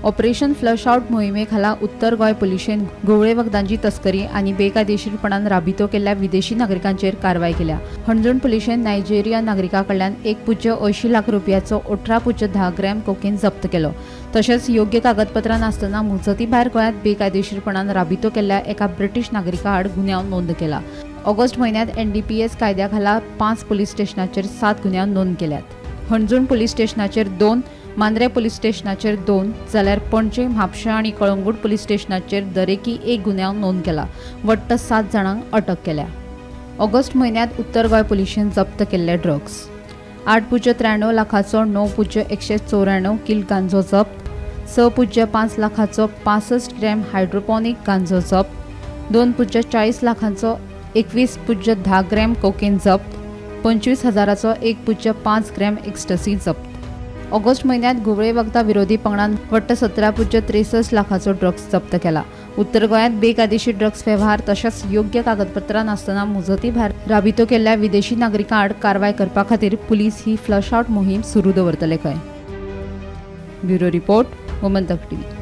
Operation flush out मोहिमेखाला उत्तर गोय पुलिशेन घोवळे वखदांची तस्करी आणि बेकायदेशीरपणान राबितो केल्ल्या विदेशी नागरिकांचेर कारवाय केल्या। हणजूण पुलिशेन नायजेरियन नागरिकाकडल्यान 1.80 लाख रुपयाचो 18.10 ग्रॅम कोकेन जप्त केलो। तशेंच योग्य कागदपत्रां नासतना मुजती भायर गोंयांत बेकायदेशीरपणान राबितो केल्ल्या एका ब्रिटीश नागरिका आड गुन्यांव नोंद केला। ऑगस्ट म्हयन्यांत NDPS कायद्याखाला 5 पुलीस स्टेशनाचेर 7 गुन्यांव नोंद केल्यात। हणजूण पुलीस स्टेशनाचेर 2, मांद्रे पुलीस स्टेशनाचेर 2 जाल्यार पणजे, म्हापशा आणि कळंगूट पुलीस स्टेशनाचेर दरेकी 1 गुन्यांव नोंद केला। वट्ट 7 जाणांक अटक केल्या। ऑगस्ट म्हयन्यांत उत्तर गोंय पुलिशेन जप्त केल्ले ड्रग्स 8.93 लाखाचो 9.194 किल गांजो जप्त, 6.5 लाखाचो 65 ग्रॅम हायड्रोपोनिक गांजो जप्त, 2.40 लाखांचो 21.10 ग्रॅम कोकेन जप्त, 25,000चो 1.5 ग्रॅम एक्स्टसी जप्त। ऑगस्ट म्हयन्यांत घुवळे वखदां विरोधी पंगडान वट्ट 17.63 लाखाचो ड्रग्स जप्त केला। उत्तर गोंयांत बेकायदेशीर ड्रग्स वेव्हार तशेंच योग्य कागदपत्रां नासतना मुजती भायर राबितो केल्ल्या विदेशी नागरिकां आड कारवाय करपा खातीर पुलीस ही फ्लश आउट मोहीम सुरू दवरतले खंय। Bureau report, Gomantak TV।